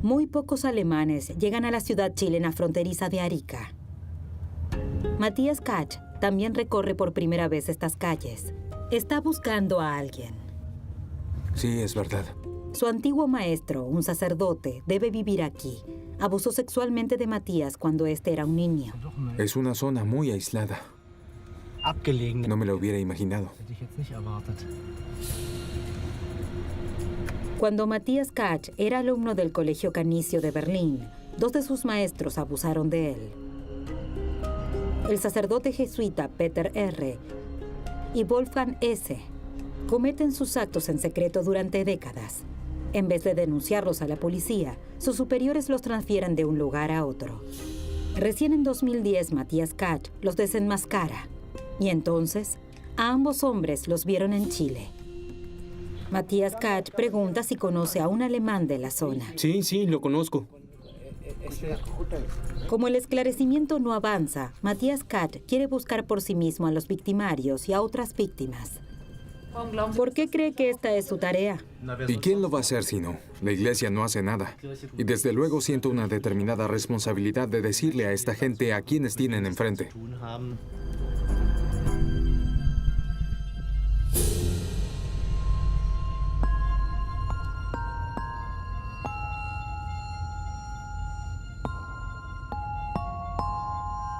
Muy pocos alemanes llegan a la ciudad chilena fronteriza de Arica. Matías Kach también recorre por primera vez estas calles. Está buscando a alguien. Sí, es verdad. Su antiguo maestro, un sacerdote, debe vivir aquí. Abusó sexualmente de Matías cuando este era un niño. Es una zona muy aislada. No me lo hubiera imaginado. Cuando Matías Kach era alumno del Colegio Canicio de Berlín, 2 de sus maestros abusaron de él. El sacerdote jesuita Peter R. y Wolfgang S. cometen sus actos en secreto durante décadas. En vez de denunciarlos a la policía, sus superiores los transfieren de un lugar a otro. Recién en 2010, Matías Kach los desenmascara. Y entonces, a ambos hombres los vieron en Chile. Matías Kach pregunta si conoce a un alemán de la zona. Sí, lo conozco. Como el esclarecimiento no avanza, Matías Kach quiere buscar por sí mismo a los victimarios y a otras víctimas. ¿Por qué cree que esta es su tarea? ¿Y quién lo va a hacer si no? La iglesia no hace nada. Y desde luego siento una determinada responsabilidad de decirle a esta gente a quienes tienen enfrente.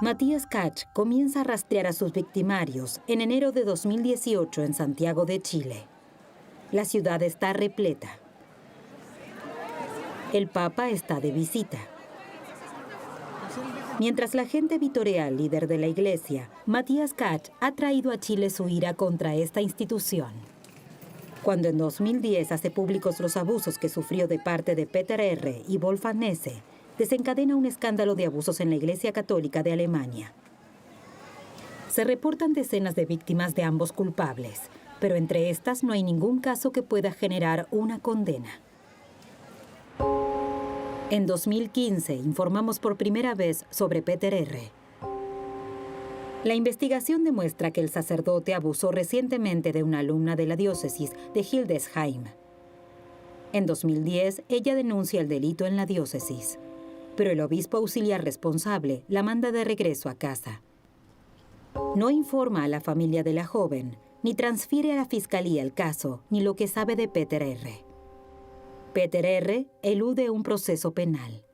Matías Kach comienza a rastrear a sus victimarios en enero de 2018 en Santiago de Chile. La ciudad está repleta. El Papa está de visita. Mientras la gente vitorea al líder de la iglesia, Matías Kach ha traído a Chile su ira contra esta institución. Cuando en 2010 hace públicos los abusos que sufrió de parte de Peter R. y Wolfgang S., desencadena un escándalo de abusos en la Iglesia Católica de Alemania. Se reportan decenas de víctimas de ambos culpables, pero entre estas no hay ningún caso que pueda generar una condena. En 2015 informamos por primera vez sobre Peter R. La investigación demuestra que el sacerdote abusó recientemente de una alumna de la diócesis de Hildesheim. En 2010, ella denuncia el delito en la diócesis, pero el obispo auxiliar responsable la manda de regreso a casa. No informa a la familia de la joven, ni transfiere a la fiscalía el caso, ni lo que sabe de Peter R. Peter R. elude un proceso penal.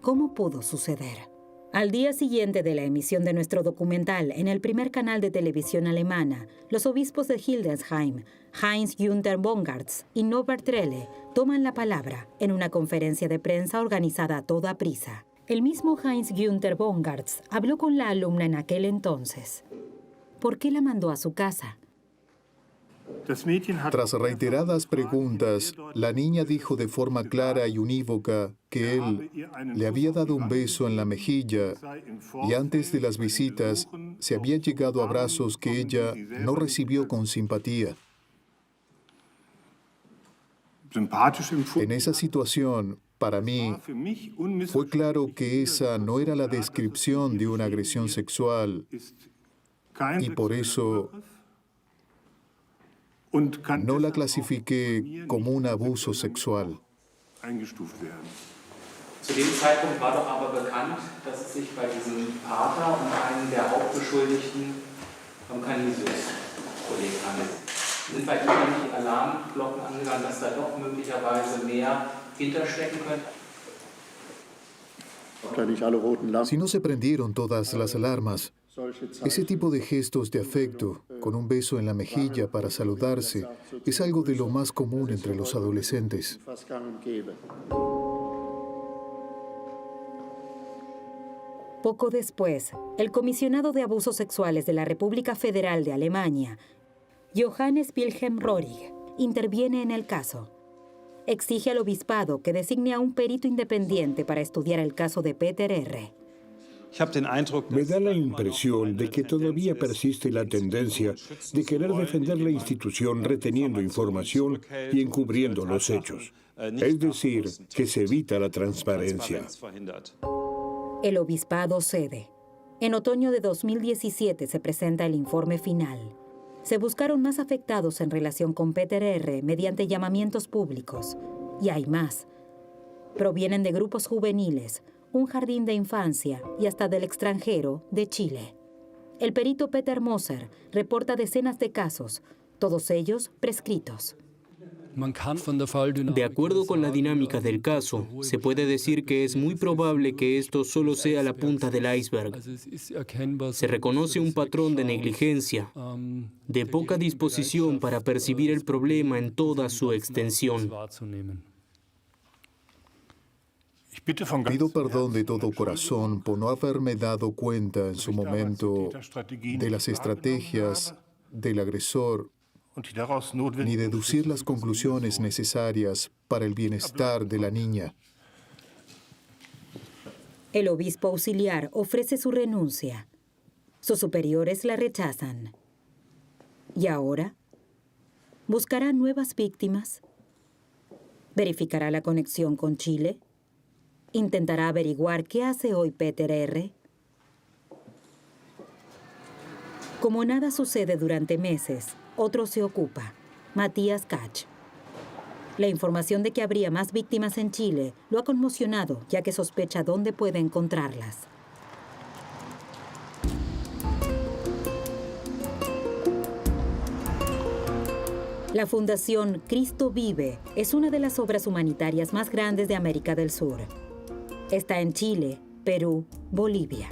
¿Cómo pudo suceder? Al día siguiente de la emisión de nuestro documental en el primer canal de televisión alemana, los obispos de Hildesheim, Heinz-Günther Bongartz y Norbert Trelle, toman la palabra en una conferencia de prensa organizada a toda prisa. El mismo Heinz-Günther Bongartz habló con la alumna en aquel entonces. ¿Por qué la mandó a su casa? Tras reiteradas preguntas, la niña dijo de forma clara y unívoca que él le había dado un beso en la mejilla y antes de las visitas se habían llegado abrazos que ella no recibió con simpatía. En esa situación, para mí, fue claro que esa no era la descripción de una agresión sexual y por eso no la clasifiqué como un abuso sexual. Zu dem Zeitpunkt war doch aber bekannt, dass es sich bei diesem Pater und einem der Hauptbeschuldigten vom Canisius-Kolleg handelt. Sind bei Ihnen nicht die Alarmglocken angegangen, dass da doch möglicherweise mehr hinterstecken könnte? Si no se prendieron todas las alarmas, ese tipo de gestos de afecto, con un beso en la mejilla para saludarse, es algo de lo más común entre los adolescentes. Poco después, el comisionado de abusos sexuales de la República Federal de Alemania, Johannes Wilhelm Röhrig, interviene en el caso. Exige al obispado que designe a un perito independiente para estudiar el caso de Peter R. Me da la impresión de que todavía persiste la tendencia de querer defender la institución reteniendo información y encubriendo los hechos. Es decir, que se evita la transparencia. El obispado cede. En otoño de 2017 se presenta el informe final. Se buscaron más afectados en relación con Peter R. mediante llamamientos públicos. Y hay más. Provienen de grupos juveniles, un jardín de infancia y hasta del extranjero, de Chile. El perito Peter Moser reporta decenas de casos, todos ellos prescritos. De acuerdo con la dinámica del caso, se puede decir que es muy probable que esto solo sea la punta del iceberg. Se reconoce un patrón de negligencia, de poca disposición para percibir el problema en toda su extensión. Pido perdón de todo corazón por no haberme dado cuenta en su momento de las estrategias del agresor ni deducir las conclusiones necesarias para el bienestar de la niña. El obispo auxiliar ofrece su renuncia. Sus superiores la rechazan. ¿Y ahora? ¿Buscará nuevas víctimas? ¿Verificará la conexión con Chile? ¿Intentará averiguar qué hace hoy Peter R.? Como nada sucede durante meses, otro se ocupa, Matías Kach. La información de que habría más víctimas en Chile lo ha conmocionado, ya que sospecha dónde puede encontrarlas. La Fundación Cristo Vive es una de las obras humanitarias más grandes de América del Sur. Está en Chile, Perú, Bolivia.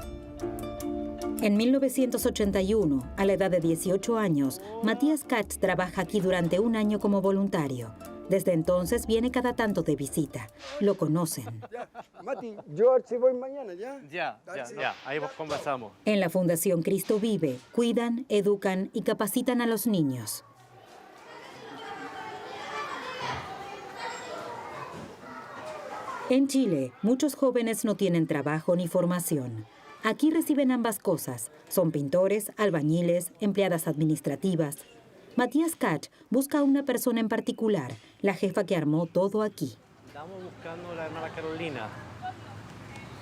En 1981, a la edad de 18 años, Matías Kach trabaja aquí durante un año como voluntario. Desde entonces viene cada tanto de visita. Lo conocen. Mati, yo si voy mañana, ¿ya? Ya, ahí conversamos. En la Fundación Cristo Vive, cuidan, educan y capacitan a los niños. En Chile, muchos jóvenes no tienen trabajo ni formación. Aquí reciben ambas cosas. Son pintores, albañiles, empleadas administrativas. Matías Kach busca a una persona en particular, la jefa que armó todo aquí. Estamos buscando a la hermana Carolina.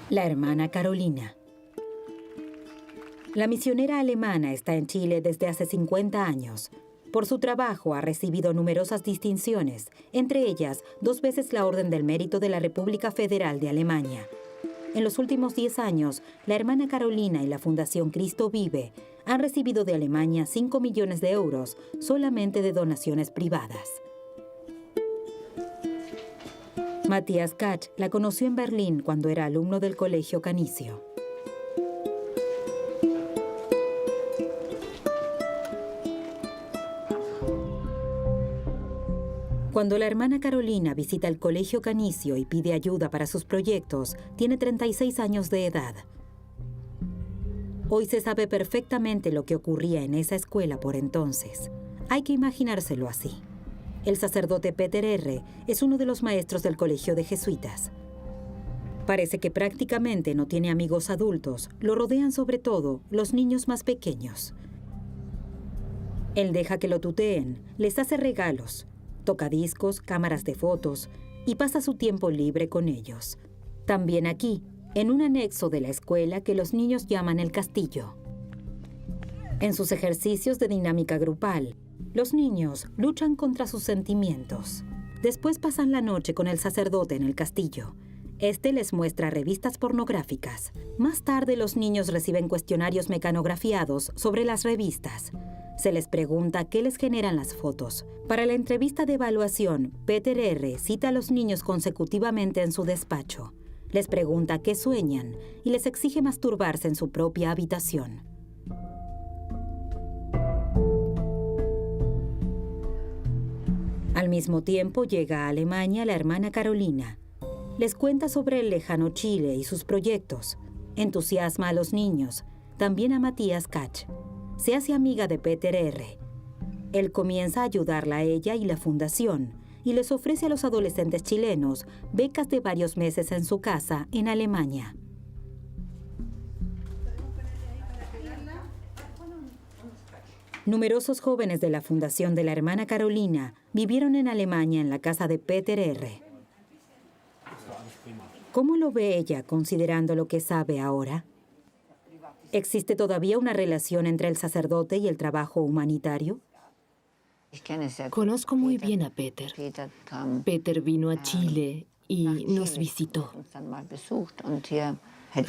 La hermana Carolina. La misionera alemana está en Chile desde hace 50 años. Por su trabajo ha recibido numerosas distinciones, entre ellas 2 veces la Orden del Mérito de la República Federal de Alemania. En los últimos 10 años, la hermana Carolina y la Fundación Cristo Vive han recibido de Alemania 5 millones de euros solamente de donaciones privadas. Matías Kach la conoció en Berlín cuando era alumno del Colegio Canicio. Cuando la hermana Carolina visita el Colegio Canicio y pide ayuda para sus proyectos, tiene 36 años de edad. Hoy se sabe perfectamente lo que ocurría en esa escuela por entonces. Hay que imaginárselo así. El sacerdote Peter R. es uno de los maestros del colegio de jesuitas. Parece que prácticamente no tiene amigos adultos, lo rodean sobre todo los niños más pequeños. Él deja que lo tuteen, les hace regalos, toca discos, cámaras de fotos y pasa su tiempo libre con ellos. También aquí, en un anexo de la escuela que los niños llaman el castillo. En sus ejercicios de dinámica grupal, los niños luchan contra sus sentimientos. Después pasan la noche con el sacerdote en el castillo. Este les muestra revistas pornográficas. Más tarde los niños reciben cuestionarios mecanografiados sobre las revistas. Se les pregunta qué les generan las fotos. Para la entrevista de evaluación, Peter R. cita a los niños consecutivamente en su despacho. Les pregunta qué sueñan y les exige masturbarse en su propia habitación. Al mismo tiempo llega a Alemania la hermana Carolina. Les cuenta sobre el lejano Chile y sus proyectos. Entusiasma a los niños, también a Matías Kach. Se hace amiga de Peter R. Él comienza a ayudarla a ella y la fundación y les ofrece a los adolescentes chilenos becas de varios meses en su casa en Alemania. Numerosos jóvenes de la fundación de la hermana Carolina vivieron en Alemania en la casa de Peter R. ¿Cómo lo ve ella considerando lo que sabe ahora? ¿Existe todavía una relación entre el sacerdote y el trabajo humanitario? Conozco muy bien a Peter. Peter vino a Chile y nos visitó.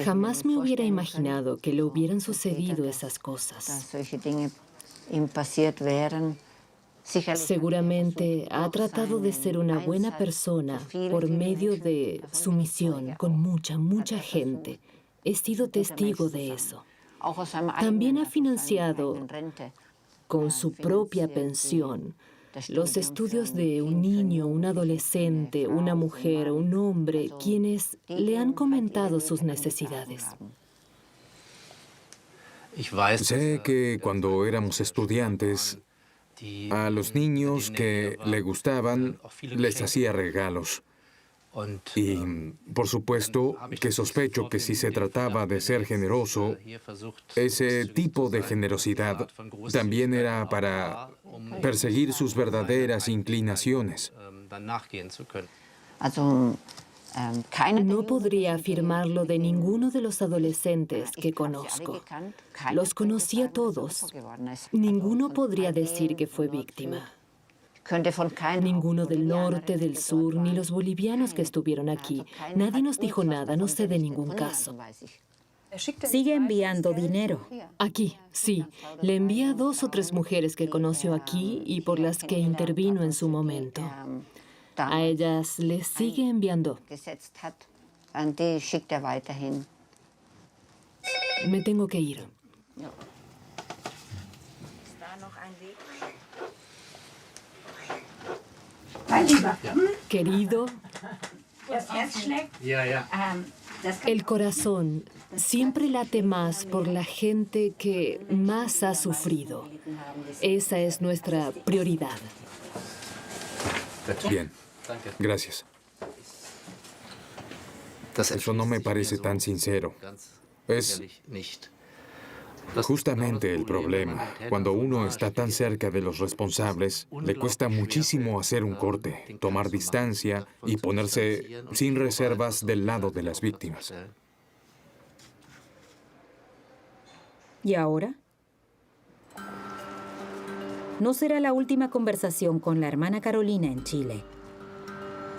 Jamás me hubiera imaginado que le hubieran sucedido esas cosas. Seguramente ha tratado de ser una buena persona por medio de su misión con mucha gente. He sido testigo de eso. También ha financiado con su propia pensión los estudios de un niño, un adolescente, una mujer, un hombre, quienes le han comentado sus necesidades. Sé que cuando éramos estudiantes, a los niños que le gustaban les hacía regalos. Y, por supuesto, que sospecho que si se trataba de ser generoso, ese tipo de generosidad también era para perseguir sus verdaderas inclinaciones. No podría afirmarlo de ninguno de los adolescentes que conozco. Los conocí a todos. Ninguno podría decir que fue víctima. Ninguno del norte, del sur, ni los bolivianos que estuvieron aquí. Nadie nos dijo nada, no sé de ningún caso. Sigue enviando dinero. Aquí, sí. Le envía a 2 o 3 mujeres que conoció aquí y por las que intervino en su momento. A ellas les sigue enviando. Me tengo que ir. Querido, el corazón siempre late más por la gente que más ha sufrido. Esa es nuestra prioridad. Bien, gracias. Eso no me parece tan sincero. Es justamente el problema. Cuando uno está tan cerca de los responsables, le cuesta muchísimo hacer un corte, tomar distancia y ponerse sin reservas del lado de las víctimas. ¿Y ahora? No será la última conversación con la hermana Carolina en Chile.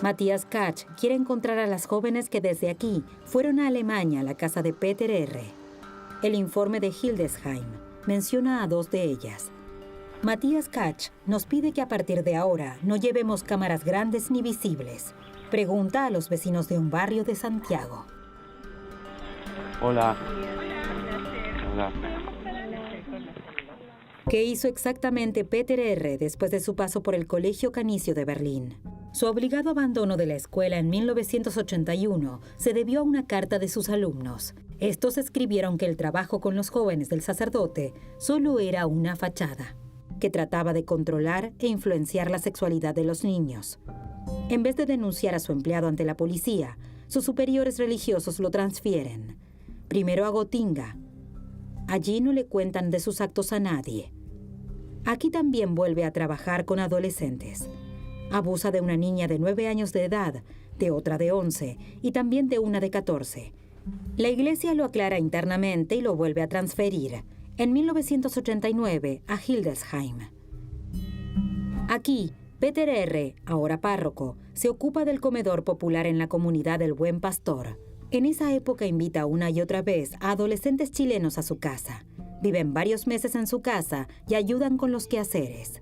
Matías Kach quiere encontrar a las jóvenes que desde aquí fueron a Alemania a la casa de Peter R. El informe de Hildesheim menciona a 2 de ellas. Matías Kach nos pide que a partir de ahora no llevemos cámaras grandes ni visibles. Pregunta a los vecinos de un barrio de Santiago. Hola. Hola. ¿Qué hizo exactamente Peter R. después de su paso por el Colegio Canicio de Berlín? Su obligado abandono de la escuela en 1981 se debió a una carta de sus alumnos. Estos escribieron que el trabajo con los jóvenes del sacerdote solo era una fachada, que trataba de controlar e influenciar la sexualidad de los niños. En vez de denunciar a su empleado ante la policía, sus superiores religiosos lo transfieren. Primero a Gotinga. Allí no le cuentan de sus actos a nadie. Aquí también vuelve a trabajar con adolescentes. Abusa de una niña de 9 años de edad, de otra de 11 y también de una de 14. La iglesia lo aclara internamente y lo vuelve a transferir, en 1989, a Hildesheim. Aquí, Peter R., ahora párroco, se ocupa del comedor popular en la comunidad del Buen Pastor. En esa época invita una y otra vez a adolescentes chilenos a su casa. Viven varios meses en su casa y ayudan con los quehaceres.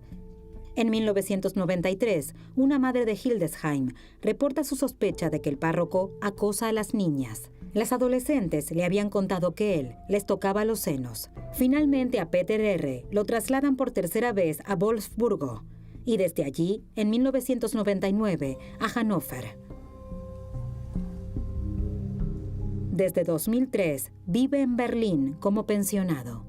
En 1993, una madre de Hildesheim reporta su sospecha de que el párroco acosa a las niñas. Las adolescentes le habían contado que él les tocaba los senos. Finalmente a Peter R. lo trasladan por tercera vez a Wolfsburgo y desde allí, en 1999, a Hannover. Desde 2003, vive en Berlín como pensionado.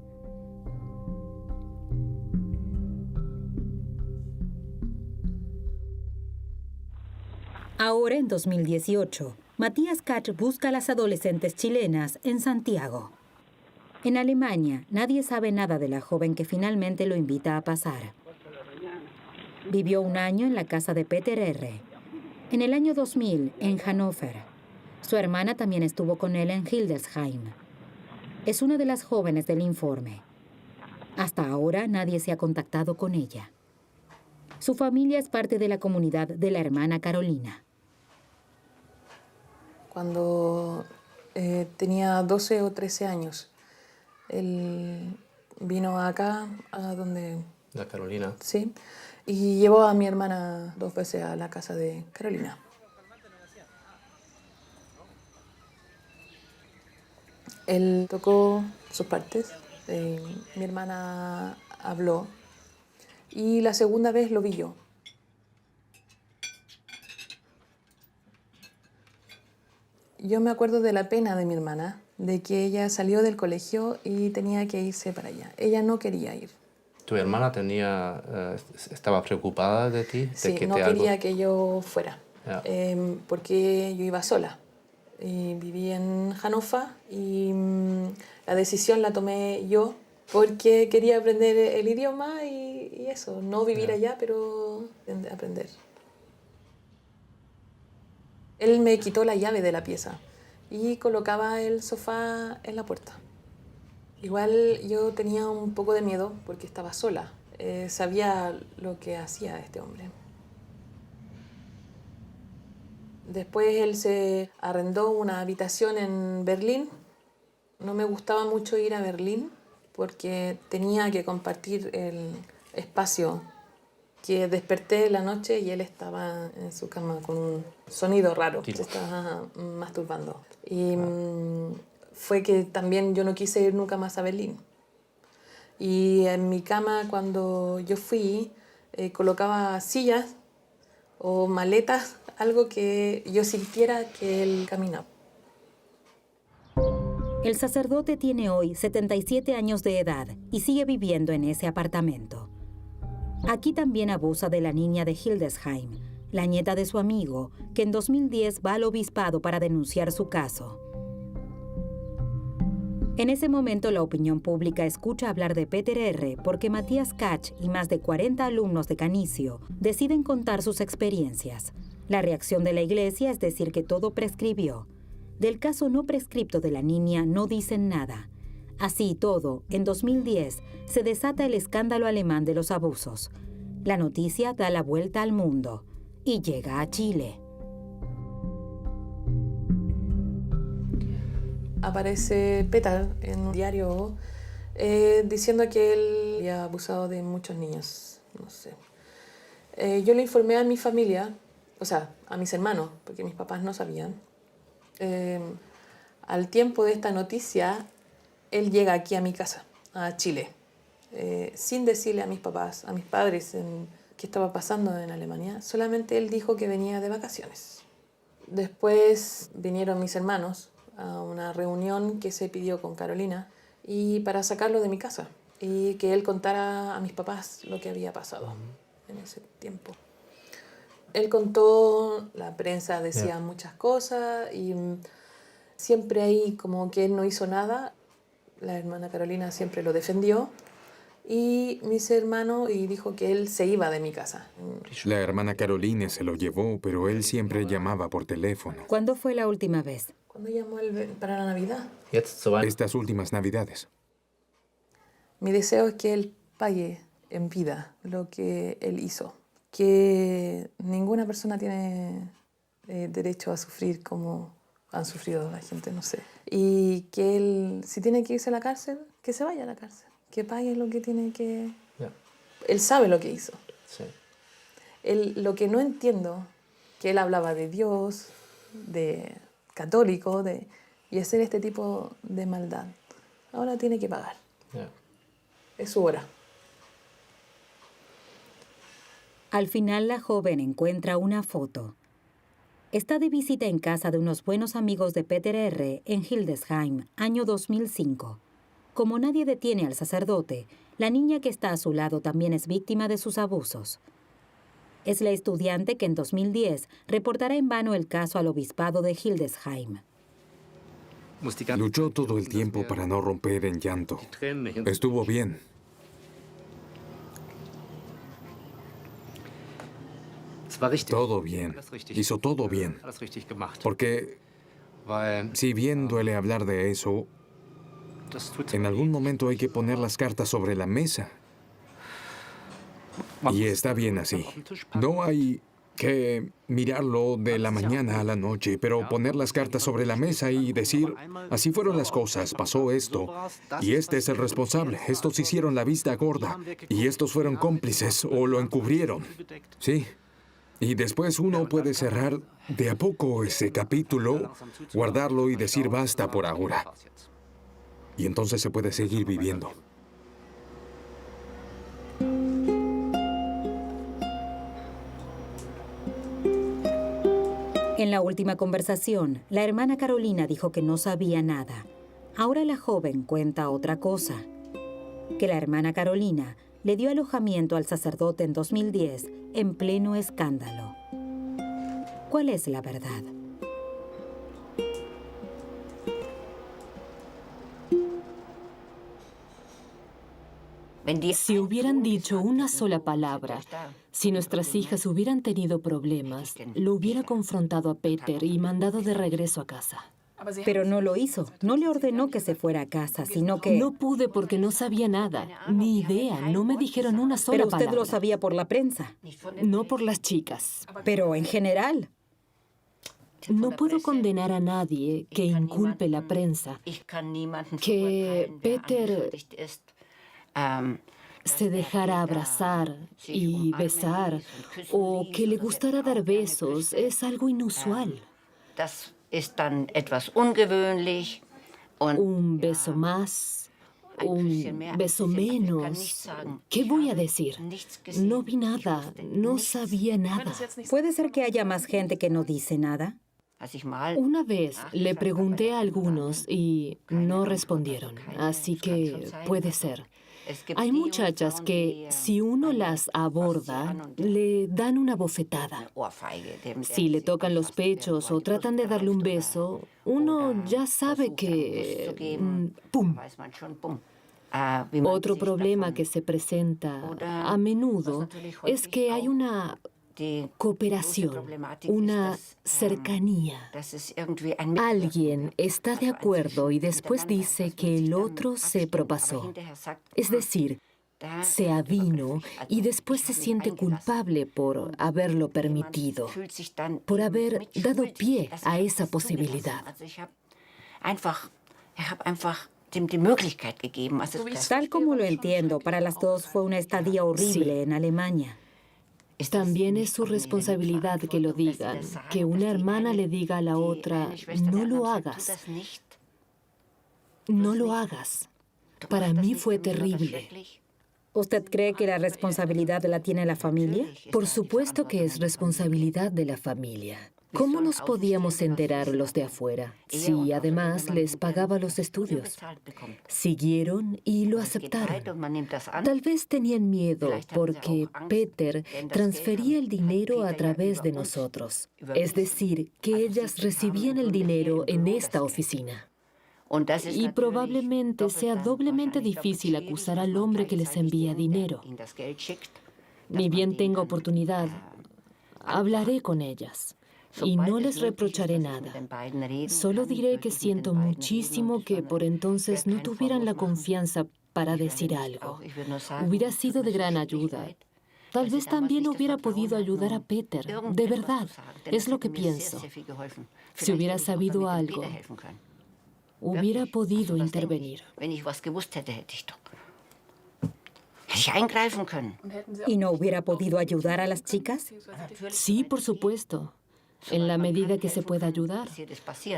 Ahora, en 2018, Matías Kach busca a las adolescentes chilenas en Santiago. En Alemania, nadie sabe nada de la joven que finalmente lo invita a pasar. Vivió 1 año en la casa de Peter R. En el año 2000, en Hannover. Su hermana también estuvo con él en Hildesheim. Es una de las jóvenes del informe. Hasta ahora, nadie se ha contactado con ella. Su familia es parte de la comunidad de la hermana Carolina. cuando tenía 12 o 13 años. Él vino acá, a donde... La Carolina. Sí, y llevó a mi hermana 2 veces a la casa de Carolina. Él tocó sus partes, mi hermana habló y la segunda vez lo vi yo. Yo me acuerdo de la pena de mi hermana, de que ella salió del colegio y tenía que irse para allá. Ella no quería ir. ¿Tu hermana estaba preocupada de ti? Sí, de que no quería que yo fuera, porque yo iba sola. Y viví en Hannover y la decisión la tomé yo porque quería aprender el idioma y eso, no vivir allá, pero aprender. Él me quitó la llave de la pieza y colocaba el sofá en la puerta. Igual yo tenía un poco de miedo porque estaba sola. Sabía lo que hacía este hombre. Después él se arrendó una habitación en Berlín. No me gustaba mucho ir a Berlín porque tenía que compartir el espacio. Que desperté en la noche y él estaba en su cama con un sonido raro. Se estaba masturbando. Y fue que también yo no quise ir nunca más a Berlín. Y en mi cama cuando yo fui colocaba sillas o maletas, algo que yo sintiera que él caminaba. El sacerdote tiene hoy 77 años de edad y sigue viviendo en ese apartamento. Aquí también abusa de la niña de Hildesheim, la nieta de su amigo, que en 2010 va al obispado para denunciar su caso. En ese momento la opinión pública escucha hablar de Peter R. porque Matías Kach y más de 40 alumnos de Canizio deciden contar sus experiencias. La reacción de la iglesia es decir que todo prescribió. Del caso no prescripto de la niña no dicen nada. Así y todo, en 2010 se desata el escándalo alemán de los abusos. La noticia da la vuelta al mundo y llega a Chile. Aparece Peter en un diario diciendo que él había abusado de muchos niños. No sé. Yo le informé a mi familia, o sea, a mis hermanos, porque mis papás no sabían. Al tiempo de esta noticia, él llega aquí a mi casa, a Chile, sin decirle a mis papás, a mis padres, qué estaba pasando en Alemania. Solamente él dijo que venía de vacaciones. Después vinieron mis hermanos a una reunión que se pidió con Carolina y para sacarlo de mi casa y que él contara a mis papás lo que había pasado en ese tiempo. Él contó, la prensa decía muchas cosas y siempre ahí como que él no hizo nada. La hermana Carolina siempre lo defendió y mis hermanos y dijo que él se iba de mi casa. La hermana Carolina se lo llevó, pero él siempre llamaba por teléfono. ¿Cuándo fue la última vez? ¿Cuándo llamó él para la Navidad? Estas últimas Navidades. Mi deseo es que él pague en vida lo que él hizo. Que ninguna persona tiene derecho a sufrir como han sufrido la gente, no sé. Y que él, si tiene que irse a la cárcel, que se vaya a la cárcel. Que pague lo que tiene que... Él sabe lo que hizo. Sí. Lo que no entiendo, que él hablaba de Dios, de católico, y hacer este tipo de maldad. Ahora tiene que pagar. Es su hora. Al final la joven encuentra una foto. Está de visita en casa de unos buenos amigos de Peter R. en Hildesheim, año 2005. Como nadie detiene al sacerdote, la niña que está a su lado también es víctima de sus abusos. Es la estudiante que en 2010 reportará en vano el caso al obispado de Hildesheim. Luchó todo el tiempo para no romper en llanto. Estuvo bien. Todo bien. Hizo todo bien. Porque, si bien duele hablar de eso, en algún momento hay que poner las cartas sobre la mesa. Y está bien así. No hay que mirarlo de la mañana a la noche, pero poner las cartas sobre la mesa y decir, así fueron las cosas, pasó esto, y este es el responsable, estos hicieron la vista gorda, y estos fueron cómplices o lo encubrieron. Sí, y después uno puede cerrar de a poco ese capítulo, guardarlo y decir basta por ahora. Y entonces se puede seguir viviendo. En la última conversación, la hermana Carolina dijo que no sabía nada. Ahora la joven cuenta otra cosa, que la hermana Carolina le dio alojamiento al sacerdote en 2010 en pleno escándalo. ¿Cuál es la verdad? Si hubieran dicho una sola palabra, si nuestras hijas hubieran tenido problemas, lo hubiera confrontado a Peter y mandado de regreso a casa. Pero no lo hizo. No le ordenó que se fuera a casa, sino que... No pude porque no sabía nada, ni idea. No me dijeron una sola palabra. Pero usted lo sabía por la prensa. No por las chicas. Pero en general. No puedo condenar a nadie que inculpe la prensa, que Peter se dejara abrazar y besar, o que le gustara dar besos. Es algo inusual. Un beso más, un beso menos. ¿Qué voy a decir? No vi nada, no sabía nada. ¿Puede ser que haya más gente que no dice nada? Una vez le pregunté a algunos y no respondieron, así que puede ser. Hay muchachas que, si uno las aborda, le dan una bofetada. Si le tocan los pechos o tratan de darle un beso, uno ya sabe que... ¡pum! Otro problema que se presenta a menudo es que hay una cooperación, una cercanía. Alguien está de acuerdo y después dice que el otro se propasó. Es decir, se avino y después se siente culpable por haberlo permitido, por haber dado pie a esa posibilidad. Tal como lo entiendo, para las dos fue una estadía horrible en Alemania. También es su responsabilidad que lo digan, que una hermana le diga a la otra, no lo hagas. No lo hagas. Para mí fue terrible. ¿Usted cree que la responsabilidad la tiene la familia? Por supuesto que es responsabilidad de la familia. ¿Cómo nos podíamos enterar los de afuera si además les pagaba los estudios? Siguieron y lo aceptaron. Tal vez tenían miedo porque Peter transfería el dinero a través de nosotros. Es decir, que ellas recibían el dinero en esta oficina. Y probablemente sea doblemente difícil acusar al hombre que les envía dinero. Ni bien tenga oportunidad, hablaré con ellas. Y no les reprocharé nada. Solo diré que siento muchísimo que por entonces no tuvieran la confianza para decir algo. Hubiera sido de gran ayuda. Tal vez también hubiera podido ayudar a Peter. De verdad, es lo que pienso. Si hubiera sabido algo, hubiera podido intervenir. ¿Y no hubiera podido ayudar a las chicas? Sí, por supuesto. En la medida que se pueda ayudar.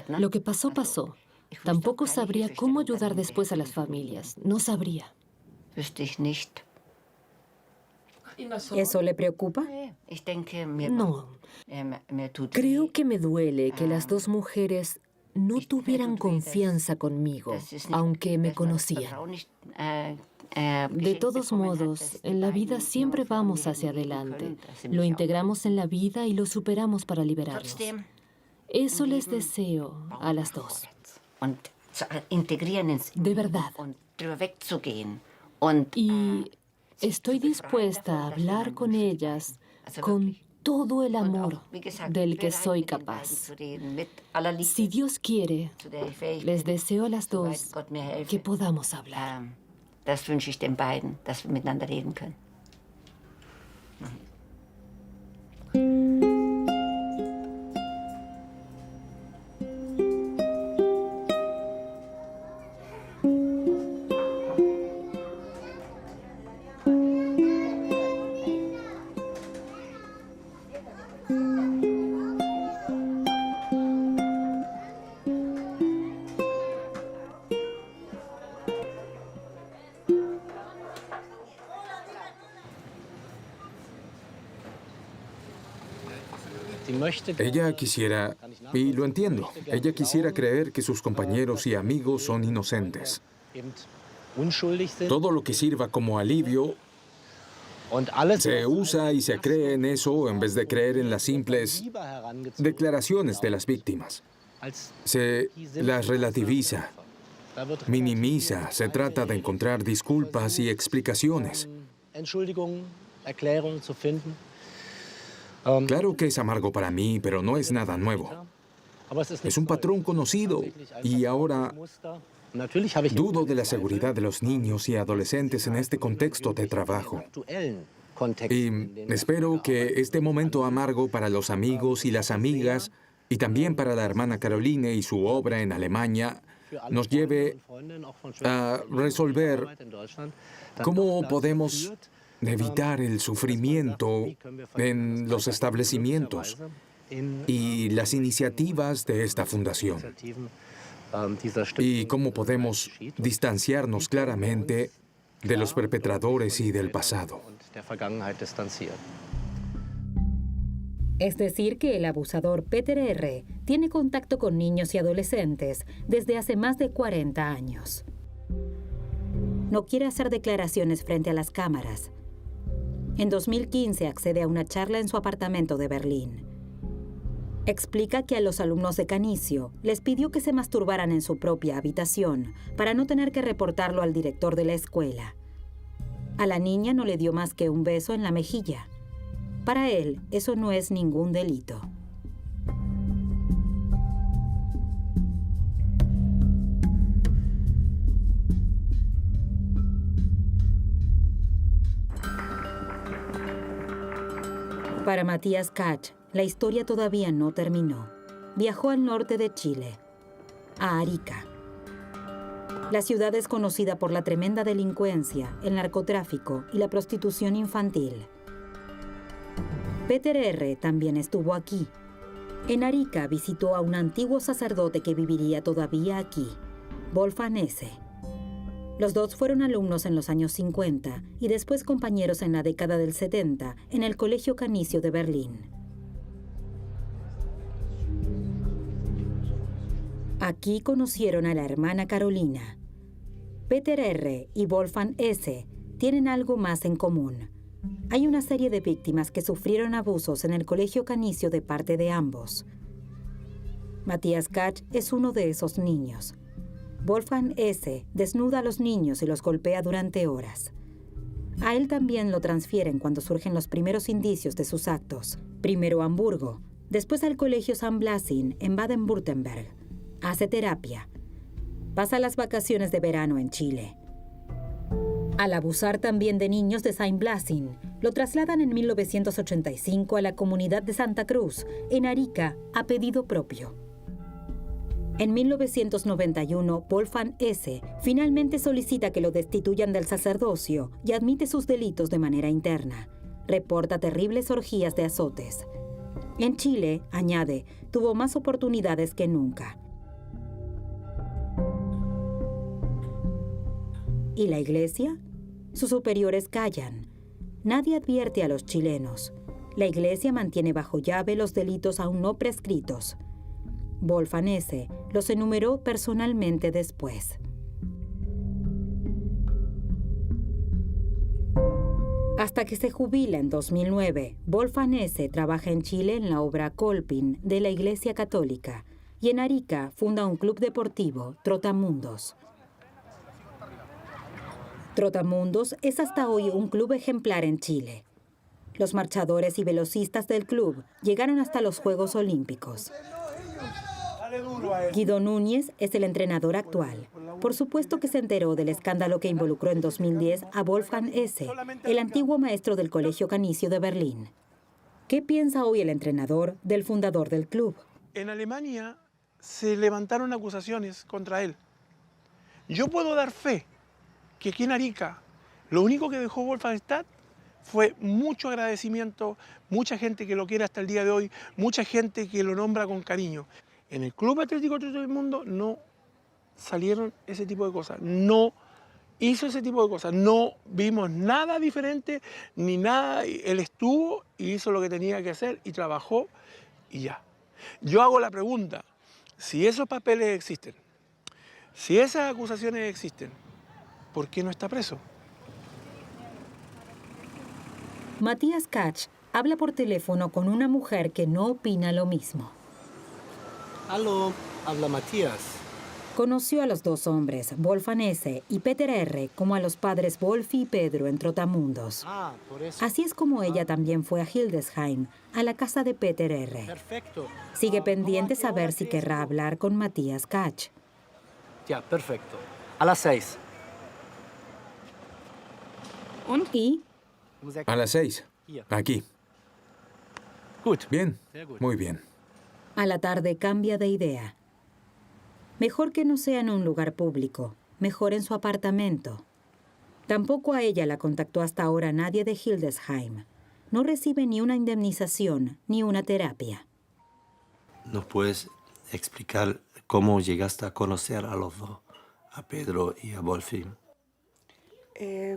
Lo que pasó, pasó. Tampoco sabría cómo ayudar después a las familias. No sabría. ¿Eso le preocupa? No. Creo que me duele que las dos mujeres no tuvieran confianza conmigo, aunque me conocían. De todos modos, en la vida siempre vamos hacia adelante. Lo integramos en la vida y lo superamos para liberarnos. Eso les deseo a las dos. De verdad. Y estoy dispuesta a hablar con ellas con todo el amor del que soy capaz. Si Dios quiere, les deseo a las dos que podamos hablar. Das wünsche ich den beiden, dass wir miteinander reden können. Ella quisiera, y lo entiendo, ella quisiera creer que sus compañeros y amigos son inocentes. Todo lo que sirva como alivio se usa y se cree en eso en vez de creer en las simples declaraciones de las víctimas. Se las relativiza, minimiza, se trata de encontrar disculpas y explicaciones. Claro que es amargo para mí, pero no es nada nuevo. Es un patrón conocido y ahora dudo de la seguridad de los niños y adolescentes en este contexto de trabajo. Y espero que este momento amargo para los amigos y las amigas y también para la hermana Caroline y su obra en Alemania nos lleve a resolver cómo podemos evitar el sufrimiento en los establecimientos y las iniciativas de esta fundación. Y cómo podemos distanciarnos claramente de los perpetradores y del pasado. Es decir, que el abusador Peter R. tiene contacto con niños y adolescentes desde hace más de 40 años. No quiere hacer declaraciones frente a las cámaras. En 2015 accede a una charla en su apartamento de Berlín. Explica que a los alumnos de Canizio les pidió que se masturbaran en su propia habitación para no tener que reportarlo al director de la escuela. A la niña no le dio más que un beso en la mejilla. Para él, eso no es ningún delito. Para Matías Kach, la historia todavía no terminó. Viajó al norte de Chile, a Arica. La ciudad es conocida por la tremenda delincuencia, el narcotráfico y la prostitución infantil. Peter R. también estuvo aquí. En Arica visitó a un antiguo sacerdote que viviría todavía aquí, Wolfgang S. Los dos fueron alumnos en los años 50 y después compañeros en la década del 70 en el Colegio Canizio de Berlín. Aquí conocieron a la hermana Carolina. Peter R. y Wolfgang S. tienen algo más en común. Hay una serie de víctimas que sufrieron abusos en el Colegio Canizio de parte de ambos. Matías Kach es uno de esos niños. Wolfgang S. desnuda a los niños y los golpea durante horas. A él también lo transfieren cuando surgen los primeros indicios de sus actos. Primero a Hamburgo, después al Colegio San Blasin en Baden-Württemberg. Hace terapia. Pasa las vacaciones de verano en Chile. Al abusar también de niños de Saint Blasin, lo trasladan en 1985 a la comunidad de Santa Cruz, en Arica, a pedido propio. En 1991, Wolfgang S. finalmente solicita que lo destituyan del sacerdocio y admite sus delitos de manera interna. Reporta terribles orgías de azotes. En Chile, añade, tuvo más oportunidades que nunca. ¿Y la iglesia? Sus superiores callan. Nadie advierte a los chilenos. La iglesia mantiene bajo llave los delitos aún no prescritos. Wolfgang S. los enumeró personalmente después. Hasta que se jubila en 2009, Wolfgang S. trabaja en Chile en la obra Kolping de la Iglesia Católica y en Arica funda un club deportivo, Trotamundos. Trotamundos es hasta hoy un club ejemplar en Chile. Los marchadores y velocistas del club llegaron hasta los Juegos Olímpicos. Guido Núñez es el entrenador actual. Por supuesto que se enteró del escándalo que involucró en 2010 a Wolfgang S., el antiguo maestro del Colegio Canizio de Berlín. ¿Qué piensa hoy el entrenador del fundador del club? En Alemania se levantaron acusaciones contra él. Yo puedo dar fe que aquí en Arica lo único que dejó Wolfgang Stadt fue mucho agradecimiento, mucha gente que lo quiere hasta el día de hoy, mucha gente que lo nombra con cariño. En el Club Atlético Trotamundos no salieron ese tipo de cosas, no hizo ese tipo de cosas, no vimos nada diferente ni nada. Él estuvo y hizo lo que tenía que hacer y trabajó y ya. Yo hago la pregunta, si esos papeles existen, si esas acusaciones existen, ¿por qué no está preso? Matías Kach habla por teléfono con una mujer que no opina lo mismo. Aló, habla Matías. Conoció a los dos hombres, Wolfgang S. y Peter R., como a los padres Wolfi y Pedro en Trotamundos. Por eso. Así es como ella también fue a Hildesheim, a la casa de Peter R. Perfecto. Sigue pendiente saber si querrá hablar con Matías Kach. Ya, perfecto. A las 6. ¿Y? A las 6. Aquí. Bien, muy bien. A la tarde cambia de idea. Mejor que no sea en un lugar público, mejor en su apartamento. Tampoco a ella la contactó hasta ahora nadie de Hildesheim. No recibe ni una indemnización ni una terapia. ¿Nos puedes explicar cómo llegaste a conocer a los dos, a Pedro y a Wolfi?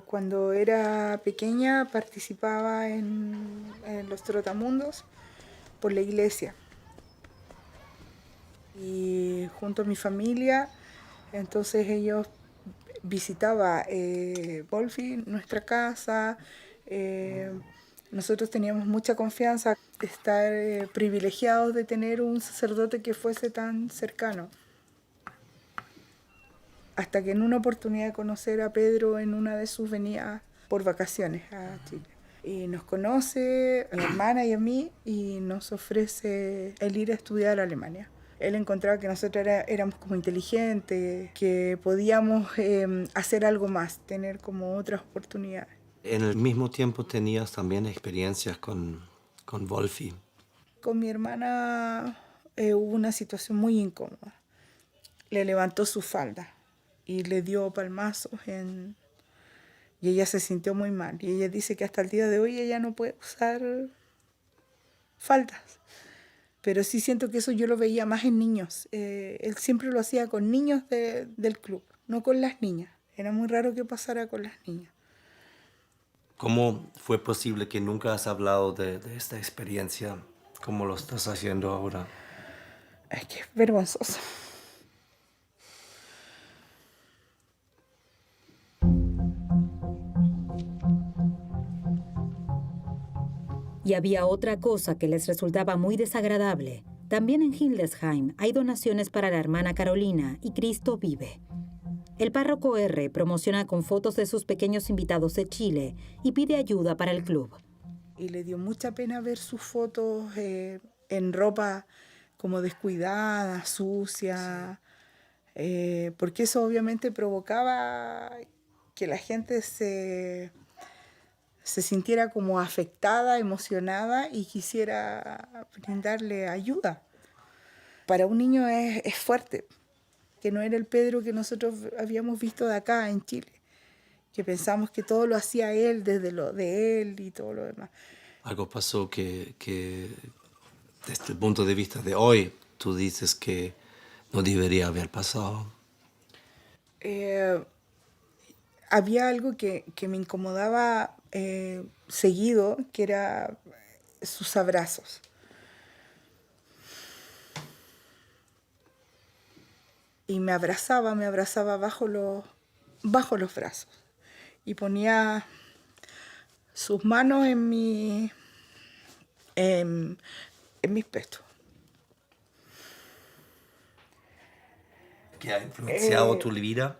Cuando era pequeña participaba en los trotamundos por la iglesia. Y junto a mi familia, entonces ellos visitaban Wolfi, nuestra casa. Nosotros teníamos mucha confianza, estar privilegiados de tener un sacerdote que fuese tan cercano. Hasta que en una oportunidad de conocer a Pedro en una de sus venidas por vacaciones a Chile. Y nos conoce, a mi hermana y a mí, y nos ofrece el ir a estudiar a Alemania. Él encontraba que nosotros éramos como inteligentes, que podíamos hacer algo más, tener como otras oportunidades. En el mismo tiempo tenías también experiencias con Wolfi. Con mi hermana hubo una situación muy incómoda. Le levantó su falda y le dio palmazos y ella se sintió muy mal. Y ella dice que hasta el día de hoy ella no puede usar faldas. Pero sí siento que eso yo lo veía más en niños. Él siempre lo hacía con niños del club, no con las niñas. Era muy raro que pasara con las niñas. ¿Cómo fue posible que nunca has hablado de esta experiencia como lo estás haciendo ahora? Es que es vergonzoso. Y había otra cosa que les resultaba muy desagradable. También en Hildesheim hay donaciones para la hermana Carolina y Cristo vive. El párroco R. promociona con fotos de sus pequeños invitados de Chile y pide ayuda para el club. Y le dio mucha pena ver sus fotos en ropa como descuidada, sucia, porque eso obviamente provocaba que la gente se sintiera como afectada, emocionada y quisiera brindarle ayuda. Para un niño es fuerte, que no era el Pedro que nosotros habíamos visto de acá en Chile, que pensamos que todo lo hacía él, desde lo de él y todo lo demás. Algo pasó que desde el punto de vista de hoy, tú dices que no debería haber pasado. Había algo que me incomodaba seguido, que era sus abrazos. Y me abrazaba bajo los brazos. Y ponía sus manos en mis pechos. ¿Qué ha influenciado tu vida?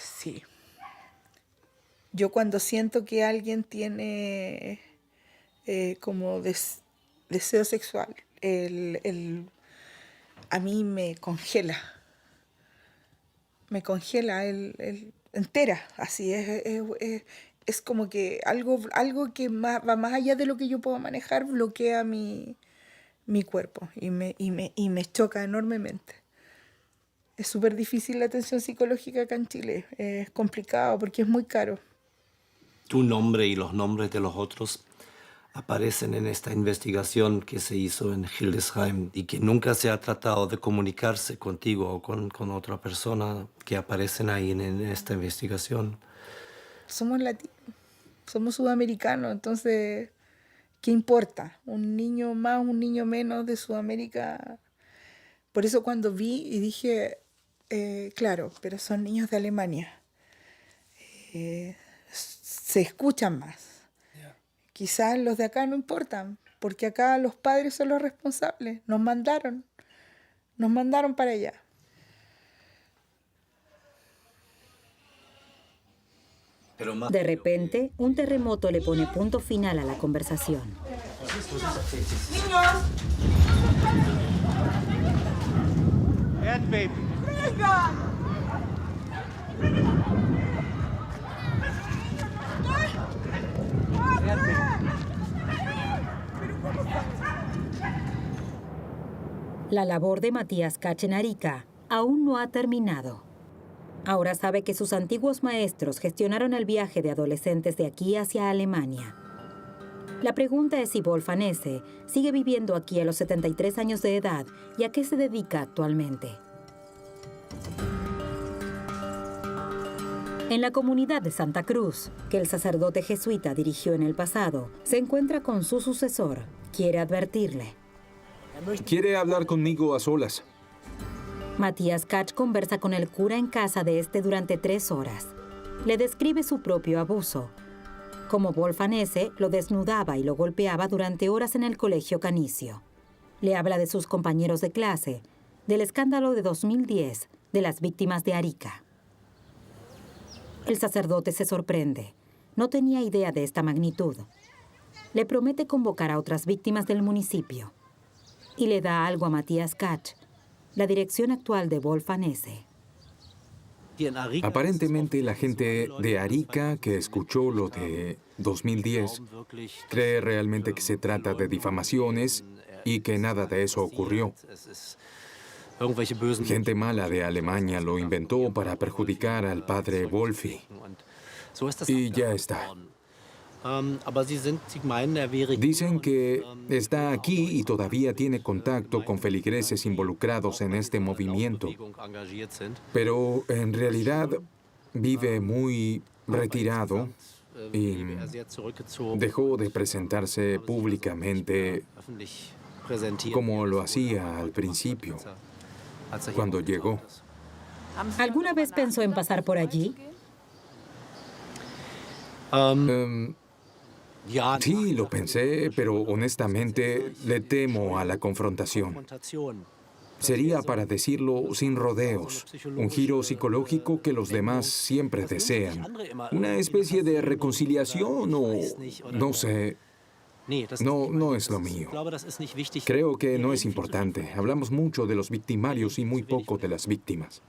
Sí. Yo cuando siento que alguien tiene como deseo sexual, a mí me congela. Me congela entera, así es como que algo que va más allá de lo que yo puedo manejar, bloquea mi cuerpo y me choca enormemente. Es súper difícil la atención psicológica acá en Chile, es complicado porque es muy caro. Tu nombre y los nombres de los otros aparecen en esta investigación que se hizo en Hildesheim y que nunca se ha tratado de comunicarse contigo o con otra persona que aparecen ahí en esta investigación. Somos latinos, somos sudamericanos, entonces ¿qué importa? Un niño más, un niño menos de Sudamérica. Por eso cuando vi y dije, claro, pero son niños de Alemania. Se escuchan más. Quizás los de acá no importan, porque acá los padres son los responsables. Nos mandaron para allá. De repente, un terremoto le pone punto final a la conversación. ¡Niños! Erdbeben. ¡Vengan! La labor de Matías Kach en Arica aún no ha terminado. Ahora sabe que sus antiguos maestros gestionaron el viaje de adolescentes de aquí hacia Alemania. La pregunta es si Wolfgang Hesse sigue viviendo aquí a los 73 años de edad y a qué se dedica actualmente. En la comunidad de Santa Cruz, que el sacerdote jesuita dirigió en el pasado, se encuentra con su sucesor. Quiere advertirle. Quiere hablar conmigo a solas. Matías Kach conversa con el cura en casa de este durante 3 horas. Le describe su propio abuso. Como Wolfgang Hesse lo desnudaba y lo golpeaba durante horas en el colegio Canicio. Le habla de sus compañeros de clase, del escándalo de 2010, de las víctimas de Arica. El sacerdote se sorprende. No tenía idea de esta magnitud. Le promete convocar a otras víctimas del municipio. Y le da algo a Matías Kach, la dirección actual de Wolfgang Hesse. Aparentemente la gente de Arica que escuchó lo de 2010 cree realmente que se trata de difamaciones y que nada de eso ocurrió. Gente mala de Alemania lo inventó para perjudicar al padre Wolfi. Y ya está. Dicen que está aquí y todavía tiene contacto con feligreses involucrados en este movimiento. Pero en realidad vive muy retirado y dejó de presentarse públicamente como lo hacía al principio, cuando llegó. ¿Alguna vez pensó en pasar por allí? Sí, lo pensé, pero honestamente le temo a la confrontación. Sería, para decirlo sin rodeos, un giro psicológico que los demás siempre desean. Una especie de reconciliación o no sé. No es lo mío. Creo que no es importante. Hablamos mucho de los victimarios y muy poco de las víctimas.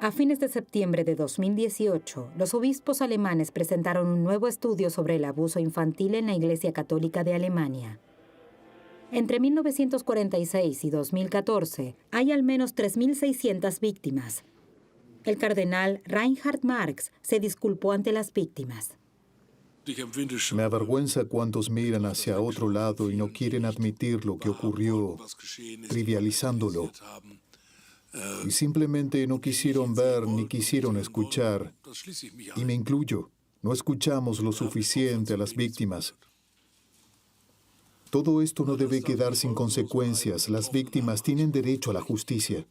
A fines de septiembre de 2018, los obispos alemanes presentaron un nuevo estudio sobre el abuso infantil en la Iglesia Católica de Alemania. Entre 1946 y 2014, hay al menos 3.600 víctimas. El cardenal Reinhard Marx se disculpó ante las víctimas. Me avergüenza cuántos miran hacia otro lado y no quieren admitir lo que ocurrió, trivializándolo. Y simplemente no quisieron ver ni quisieron escuchar. Y me incluyo. No escuchamos lo suficiente a las víctimas. Todo esto no debe quedar sin consecuencias. Las víctimas tienen derecho a la justicia.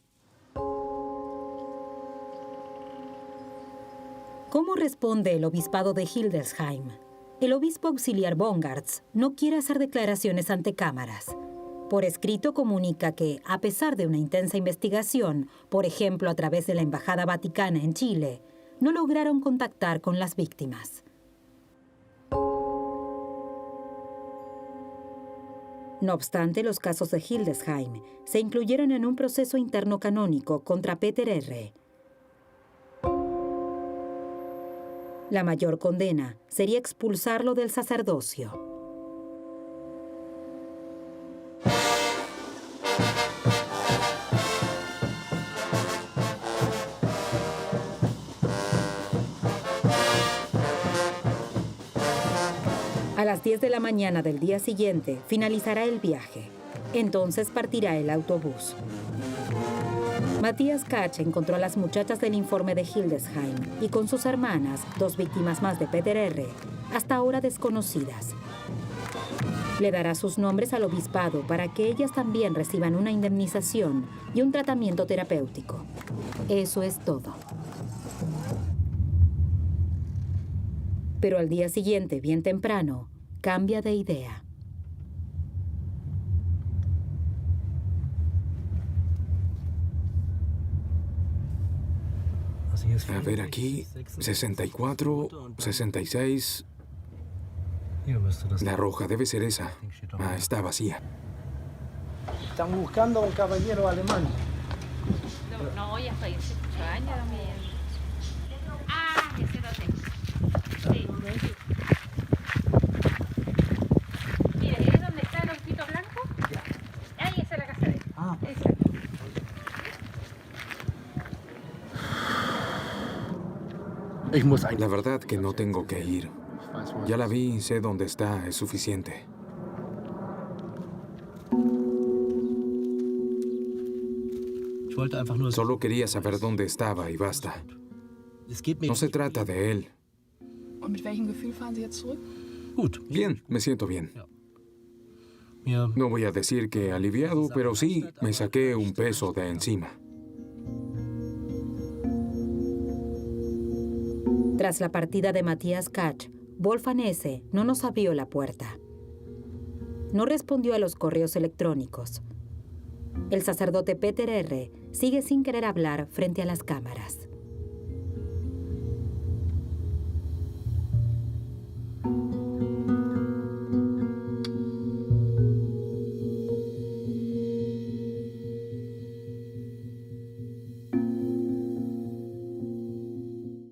¿Cómo responde el obispado de Hildesheim? El obispo auxiliar Bongartz no quiere hacer declaraciones ante cámaras. Por escrito comunica que, a pesar de una intensa investigación, por ejemplo a través de la Embajada Vaticana en Chile, no lograron contactar con las víctimas. No obstante, los casos de Hildesheim se incluyeron en un proceso interno canónico contra Peter R. La mayor condena sería expulsarlo del sacerdocio. A las 10 de la mañana del día siguiente finalizará el viaje. Entonces partirá el autobús. Matthias Katz encontró a las muchachas del informe de Hildesheim y con sus hermanas, 2 víctimas más de Peter R., hasta ahora desconocidas. Le dará sus nombres al obispado para que ellas también reciban una indemnización y un tratamiento terapéutico. Eso es todo. Pero al día siguiente, bien temprano, cambia de idea. A ver aquí, 64, 66... La roja debe ser esa. Ah, está vacía. Están buscando a un caballero alemán. No, ya estoy 18 años. Ah, ese lo tengo. Sí. Mire, ¿es donde está el ojito blanco? Ahí esa es la casa de él. Ah. Exacto. La verdad que no tengo que ir. Ya la vi, sé dónde está, es suficiente. Solo quería saber dónde estaba y basta. No se trata de él. Bien, me siento bien. No voy a decir que aliviado, pero sí me saqué un peso de encima. Tras la partida de Matthias Katz, Wolfgang S. no nos abrió la puerta. No respondió a los correos electrónicos. El sacerdote Peter R. sigue sin querer hablar frente a las cámaras.